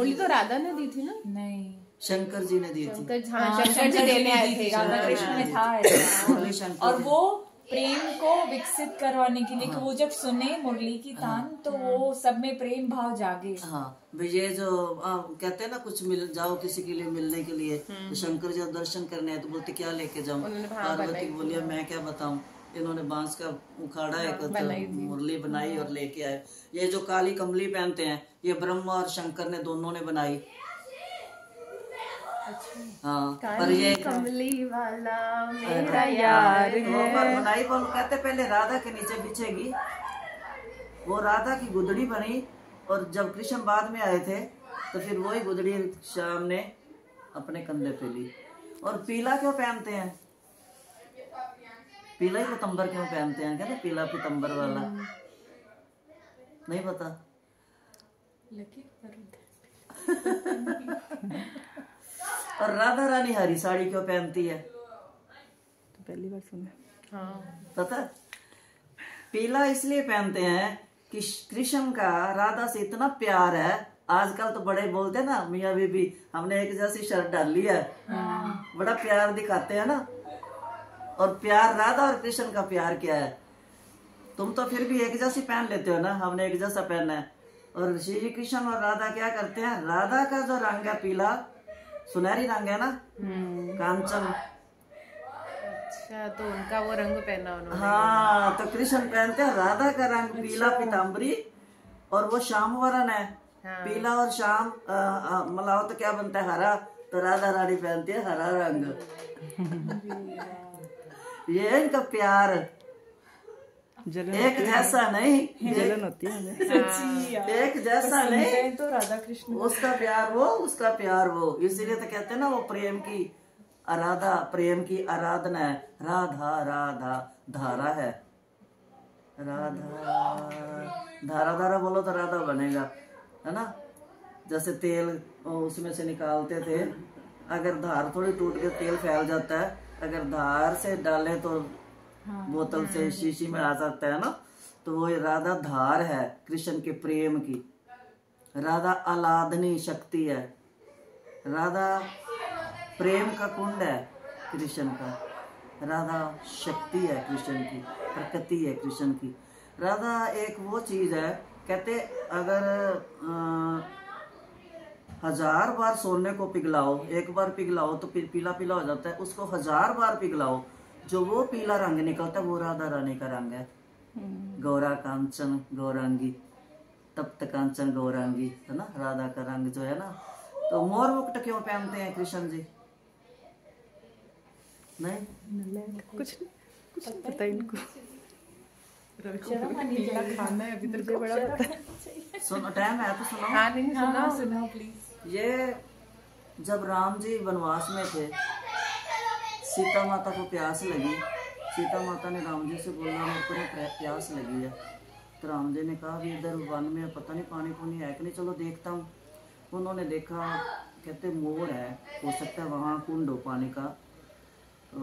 मुरली तो राधा ने दी थी ना? नहीं, शंकर जी ने दी थी। शंकर जी देने आए थे। राधा कृष्ण में था ऐसा। और वो प्रेम को विकसित करवाने के लिए कि वो जब सुने मुरली की तान तो वो सब में प्रेम भाव जागे। हाँ, ये जो कहते हैं ना कुछ मिल जाओ किसी के लिए मिलने के लिए, तो शंकर जी दर्शन करने आए तो बोलते क्या लेके जाऊं? पार्वती बोलिए मैं क्या बताऊं। इन्होंने बांस का उखाड़ा एक मुरली बनाई और लेके आए। ये जो काली कमली पहनते हैं ये ब्रह्मा और शंकर ने दोनों ने बनाई। हाँ, पर ये कमली वाला मेरा यार है। बनाई पर कहते पहले राधा के नीचे बिछेगी, वो राधा की गुदड़ी बनी और जब कृष्ण बाद में आए थे तो फिर वही गुदड़ी श्याम ने अपने कंधे पे ली। और पीला क्यों पहनते हैं? पीला ही पीतम्बर क्यों पहनते हैं? कहते पीला पीतम्बर वाला, नहीं पता? और राधा रानी हरी साड़ी क्यों पहनती है? तो पहली बार सुना। हाँ, पता? पीला इसलिए पहनते हैं कि कृष्ण का राधा से इतना प्यार है। आजकल तो बड़े बोलते हैं ना मियाँ बीबी हमने एक जैसी शर्ट डाल ली है, बड़ा प्यार दिखाते हैं ना। और प्यार राधा और कृष्ण का प्यार क्या है? तुम तो फिर भी एक जैसी पहन लेते हो ना, हमने एक जैसा पहनना है। और श्री कृष्ण और राधा क्या करते हैं? राधा का जो रंग है पीला, सुनहरी रंग है ना, कांचन। अच्छा, तो उनका वो रंग पहना उन्होंने। हाँ, तो कृष्ण पहनते हैं राधा का रंग पीला पीताम्बरी, और वो श्याम वरण है। पीला और श्याम मिलाओ तो क्या बनता है? हरा। तो राधा रानी पहनती है हरा रंग। ये है इनका प्यार, एक जैसा नहीं, जलन होती है एक जैसा नहीं। तो राधा कृष्ण उसका प्यार वो, उसका प्यार वो। इसीलिए तो कहते हैं ना वो प्रेम की आराधा, प्रेम की आराधना है। राधा राधा धारा है, राधा धारा धारा बोलो तो राधा बनेगा, है ना। जैसे तेल उसमें से निकालते थे, अगर धार थोड़ी टूट के तेल फैल जाता है, अगर धार से डाले तो बोतल से शीशी में आ सकता है ना। तो वो राधा धार है कृष्ण के प्रेम की। राधा आलादनी शक्ति है, राधा प्रेम का कुंड है कृष्ण का। राधा शक्ति है कृष्ण की, प्रकृति है कृष्ण की। राधा एक वो चीज है, कहते अगर 1000 बार सोने को पिघलाओ, एक बार पिघलाओ तो फिर पीला पीला हो जाता है, उसको 1000 बार पिघलाओ, जो वो पीला रंग निकलता है वो राधा रानी का रंग है। गौरा कांचन गौरांगी, तप्त कांचन गौरांगी, है ना राधा का रंग जो है ना। तो मोर मुकुट क्यों पहनते हैं कृष्ण जी? नहीं कुछ पता इनको। खाना है अभी तो बड़ा सुनो, टाइम है तो सुनो। हाँ, नहीं सुना, सुनाओ प्लीज। ये जब राम जी वनवास में थे, सीता माता को प्यास लगी। सीता माता ने राम जी से बोला मेरे को ना प्यास लगी है। तो राम जी ने कहा कि इधर वन में पता नहीं पानी पुनी है कि नहीं, चलो देखता हूँ। उन्होंने देखा, कहते मोर है, हो सकता है वहाँ कुंड हो पानी का। तो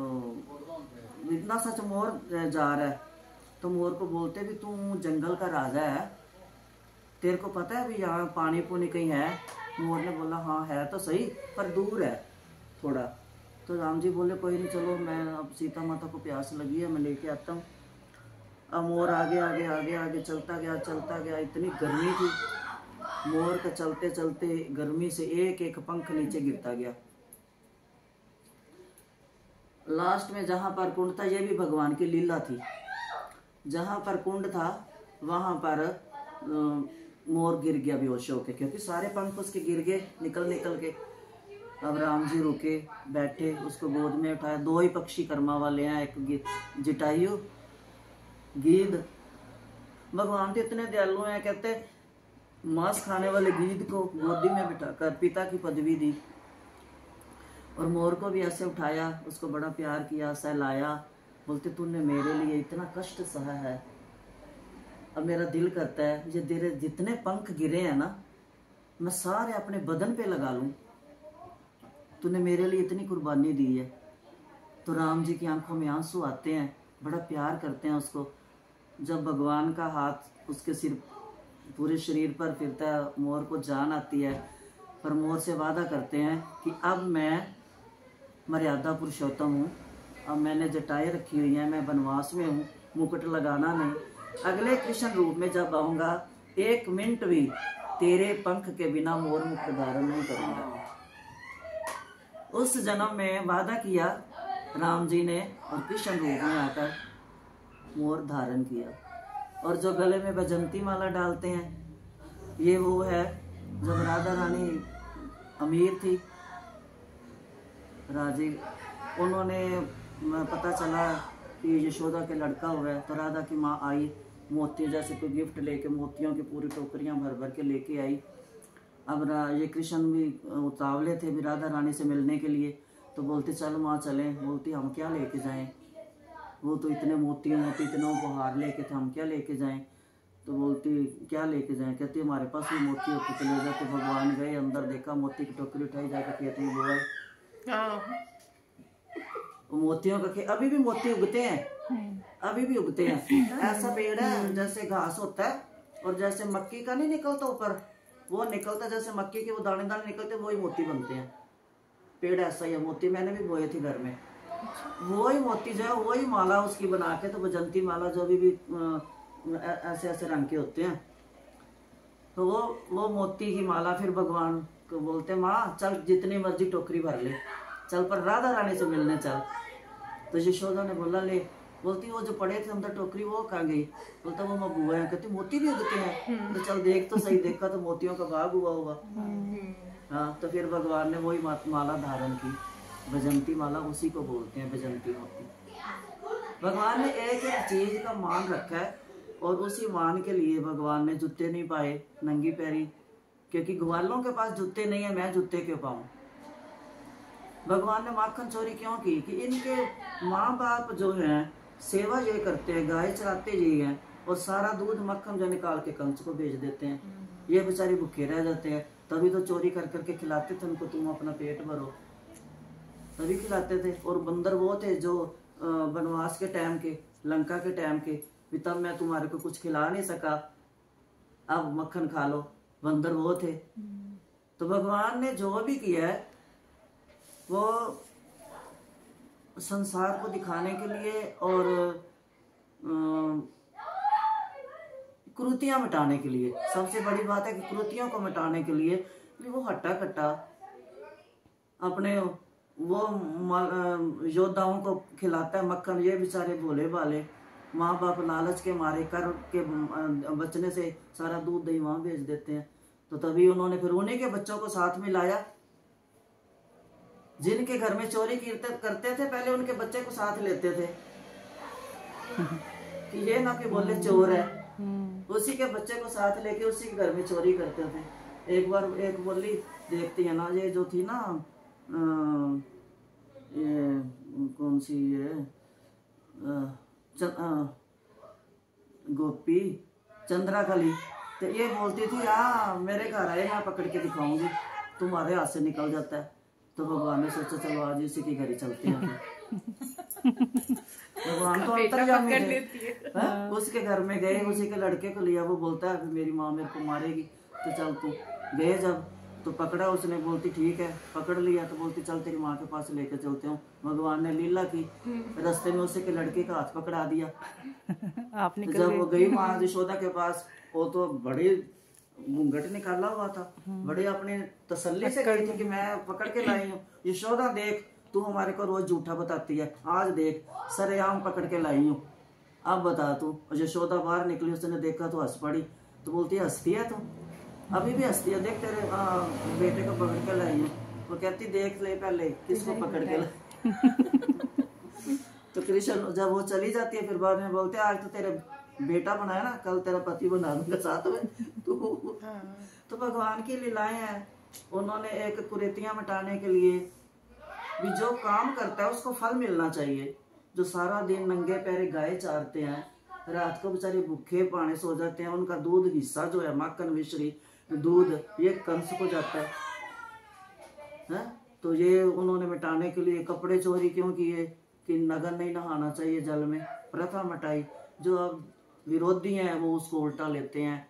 इतना सच मोर जा रहा है। तो मोर को बोलते भी तू जंगल का राजा है, तेरे को पता है भी यहाँ पानी पुनी कहीं है? मोर ने बोला हाँ है तो सही, पर दूर है थोड़ा। तो राम जी बोले कोई नहीं, चलो मैं अब सीता माता को प्यास लगी है, मैं लेके आता हूँ। अब मोर आगे आगे आगे आगे चलता गया। इतनी गर्मी थी, मोर का चलते चलते गर्मी से एक एक पंख नीचे गिरता गया। लास्ट में जहाँ पर कुंड था, ये भी भगवान की लीला थी, जहाँ पर कुंड था वहाँ पर मोर गिर गया बेहोश होके, क्योंकि सारे पंख उसके गिर गए निकल के। अब राम जी रुके, बैठे, उसको गोद में उठाया। 2 ही पक्षी कर्मा वाले हैं, एक जटायु गीद। भगवान तो इतने दयालु हैं, कहते मांस खाने वाले गीद को गोदी में बिठाकर पिता की पदवी दी। और मोर को भी ऐसे उठाया, उसको बड़ा प्यार किया, सहलाया। बोलते तूने मेरे लिए इतना कष्ट सहा है, अब मेरा दिल करता है ये तेरे जितने पंख गिरे हैं ना, मैं सारे अपने बदन पे लगा लूं, तूने मेरे लिए इतनी कुर्बानी दी है। तो राम जी की आंखों में आंसू आते हैं, बड़ा प्यार करते हैं उसको। जब भगवान का हाथ उसके सिर पूरे शरीर पर फिरता है, मोर को जान आती है, पर मोर से वादा करते हैं कि अब मैं मर्यादा पुरुषोत्तम हूँ, अब मैंने जटाएं रखी हुई हैं, मैं वनवास में हूँ, मुकुट लगाना नहीं। अगले कृष्ण रूप में जब आऊँगा 1 मिनट भी तेरे पंख के बिना मोर मुकुट धारण नहीं करूँगा। उस जन्म में वादा किया राम जी ने और कृष्ण रूप में आकर मोर धारण किया। और जो गले में वैजंती माला डालते हैं, ये वो है जब राधा रानी अमीर थी, राजी उन्होंने पता चला कि यशोदा के लड़का हुआ है, तो राधा की माँ आई, मोती जैसे कोई गिफ्ट लेके, मोतियों की पूरी टोकरियां भर भर के लेके आई। अब ये कृष्ण भी उतावले थे भी राधा रानी से मिलने के लिए, तो बोलते चल माँ चलें। बोलती हम क्या लेके जाएं, वो तो इतने मोती इतने उपहार लेके थे, हम क्या लेके जाएं। तो बोलती क्या लेके जाएं, कहती हमारे पास भी मोती होते तो ले जाते। भगवान गए अंदर, देखा मोती की टोकरी उठाई जाकर खेत में बोए। मोतियों का अभी भी मोती उगते हैं, अभी भी उगते हैं। ऐसा पेड़ है जैसे घास होता है और जैसे मक्की का नहीं निकलता ऊपर, वो निकलता जैसे मक्की के वो दाने दाने निकलते, वही मोती बनते हैं। पेड़ ऐसा ही है। मोती मैंने भी बोए थे घर में, वही मोती जो है वही माला उसकी बना के, तो वैजंती माला जो भी ऐसे ऐसे रंग के होते हैं, तो वो मोती की माला फिर भगवान को बोलते माँ चल जितनी मर्जी टोकरी भर ले, चल पर राधा रानी से मिलने चल। तो यशोदा ने बोला ले। बोलती वो जो पड़े थे अंदर टोकरी वो कहाँ गई। बोलता वो मैं बुआ है। कहती मोती भी उगते हैं, तो चल देख तो सही। देखा तो मोतियों का बाग हुआ होगा। हाँ, तो फिर भगवान ने वही माला धारण की, वैजंती माला, उसी को बोलते हैं वैजंती मोती। भगवान ने एक एक चीज का मान रखा है, और उसी मान के लिए भगवान ने जूते नहीं पाए नंगी पैरी, क्योंकि ग्वालों के पास जूते नहीं है, मैं जूते क्यों पाऊं। भगवान ने माखन चोरी क्यों की कि इनके माँ बाप जो हैं सेवा ये करते हैं, गाय चराते जी हैं, और सारा दूध मक्खन जो निकाल के कंस को बेच देते हैं। ये बेचारे भूखे रह जाते हैं, तभी तो चोरी कर करके खिलाते थे उनको, तुम अपना पेट भरो, तभी खिलाते थे। और बंदर वो थे जो वनवास के टाइम के, लंका के टाइम के, तब मैं तुम्हारे को कुछ खिला नहीं सका, अब मक्खन खा लो, बंदर वो थे। तो भगवान ने जो भी किया है वो संसार को दिखाने के लिए और कुरीतियां मिटाने के लिए। सबसे बड़ी बात है कि कुरीतियों को मिटाने के लिए वो हट्टा कट्टा अपने वो योद्धाओं को खिलाता है मक्खन। ये बेचारे भोले भाले माँ बाप लालच के मारे कर के बचने से सारा दूध दही वहां भेज देते हैं। तो तभी उन्होंने फिर उन्हीं के बच्चों को साथ में लाया, जिनके घर में चोरी करते थे पहले उनके बच्चे को साथ लेते थे कि ये ना कि बोले चोर है, उसी के बच्चे को साथ लेके उसी के घर में चोरी करते थे। एक बार एक बोली देखती है ना, ये जो थी ना ये कौन सी ये गोपी चंद्राकली, तो ये बोलती थी हाँ मेरे घर आए मैं पकड़ के दिखाऊंगी, तुम्हारे हाथ से निकल जाता है। तो भगवान ने सोचा चलो आज इसी के घर ही चलते हैं। भगवान तो अंतर्यामी थे, उसके घर में गए, उसी के लड़के को लिया। वो बोलता है मेरी माँ मेरे को मारेगी, तो चल तू। गए जब तो पकड़ा उसने, बोलती ठीक है, पकड़ लिया। तो बोलती चल तेरी माँ के पास लेकर चलते हूँ। भगवान ने लीला की, रास्ते में उसी के लड़के का हाथ पकड़ा दिया। आपने तो जब वो गई माँ यशोदा के पास, वो तो बड़े घूंघट निकाला हुआ था, बड़े अपने तसल्ली से गई थी कि मैं पकड़ के लाई हूँ। यशोदा देख तू हमारे को रोज झूठा बताती है, आज देख सरेआम पकड़ के लाई हूँ, अब बता तू। और यशोदा बाहर निकली, उसने देखा तो हंस पड़ी। तो बोलती है हंसती है तू, अभी भी हंसती है, देख तेरे बेटे को पकड़ के लाई हूँ। वो कहती देख ले पहले किसको पकड़ के लाई। तो कृष्ण जब वो चली जाती है फिर बाद में बोलते हैं आज तो तेरे बेटा बनाया ना, कल तेरा पति बना दूंगा साथ में तो भगवान की लीलाएं हैं। उन्होंने एक कुरीतियां मिटाने के लिए भी जो काम करता है उसको फल मिलना चाहिए। जो सारा दिन नंगे पैरे गाय चारते हैं, रात को बेचारे भूखे पाने सो जाते हैं, उनका दूध हिस्सा जो है माखन मिश्री दूध ये कंस को जाता है। तो ये उन्होंने मिटाने के लिए कपड़े चोरी क्यों किए कि नगर नहीं नहाना चाहिए जल में, प्रथा मिटाई। जो अब विरोधी हैं वो उसको उल्टा लेते हैं,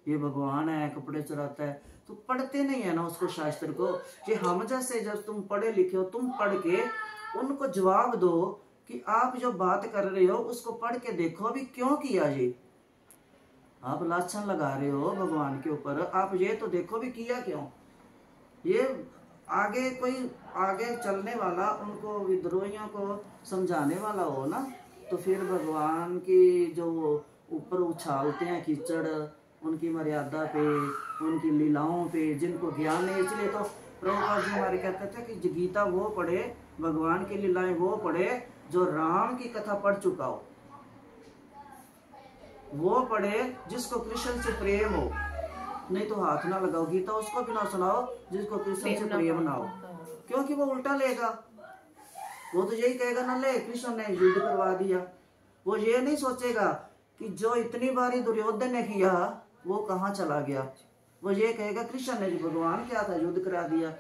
ये भगवान है कपड़े चुराता है। तो पढ़ते नहीं है ना उसको शास्त्र को, कि हम जैसे जब तुम पढ़े लिखे हो, तुम पढ़ के उनको जवाब दो कि आप जो बात कर रहे हो उसको पढ़ के देखो अभी क्यों किया ये, आप लाछन लगा रहे हो भगवान के ऊपर, आप ये तो देखो भी किया क्यों। ये आगे कोई आगे चलने वाला, उनको विद्रोहियों को समझाने वाला हो ना, तो फिर भगवान की जो ऊपर उछालते हैं कीचड़, उनकी मर्यादा पे, उनकी लीलाओं पे, जिनको ज्ञान नहीं, इसलिए तो प्रभुपाद जी हमारे कहते थे कि गीता वो पढ़े, भगवान की लीलाएं वो पढ़े जो राम की कथा पढ़ चुका हो, वो पढ़े जिसको कृष्ण से प्रेम हो, नहीं तो हाथ ना लगाओ, गीता उसको भी ना सुनाओ जिसको कृष्ण से प्रेम ना हो, क्योंकि वो उल्टा लेगा, वो तो यही कहेगा ना ले कृष्ण ने युद्ध करवा दिया, वो ये नहीं सोचेगा कि जो इतनी बारी दुर्योधन ने किया वो कहाँ चला गया, वो ये कहेगा कृष्ण ने जो भगवान क्या था युद्ध करा दिया।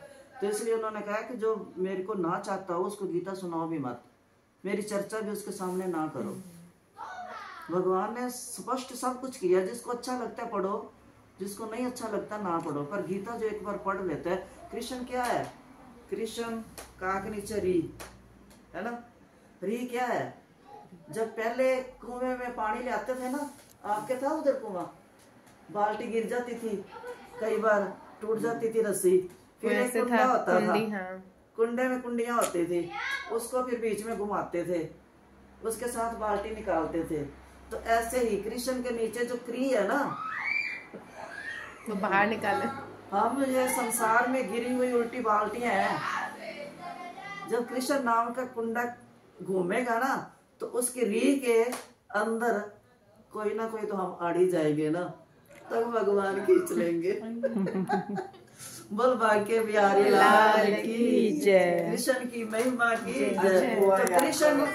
तो इसलिए उन्होंने कहा कि जो मेरे को ना चाहता हो उसको गीता सुनाओ भी मत, मेरी चर्चा भी उसके सामने ना करो। भगवान ने स्पष्ट सब कुछ किया, जिसको अच्छा लगता है पढ़ो, जिसको नहीं अच्छा लगता ना पढ़ो, पर गीता जो एक बार पढ़ लेता है, कृष्ण क्या है, कृष्ण काक नीचे री है ना, री क्या है, जब पहले कुएं में पानी ले आते थे ना, आपके था उधर कुआं, बाल्टी गिर जाती थी, कई बार टूट जाती थी रस्सी, फिर एक कुंडा होता था, कुंडे में कुंडियां होती थी, उसको फिर बीच में घुमाते थे, उसके साथ बाल्टी निकालते थे। तो ऐसे ही कृष्ण के नीचे जो क्री है ना, वो बाहर निकाले, हम ये संसार में गिरी हुई उल्टी बाल्टियां हैं, जब कृष्ण नाम का कुंडा घूमेगा ना, तो उसकी री के अंदर कोई ना कोई तो हम अड़ ही जाएंगे ना, तब भगवान खींच लेंगे। बोल बांके बिहारी लाल की जय, कृष्ण की महिमा की जय। तो कृष्ण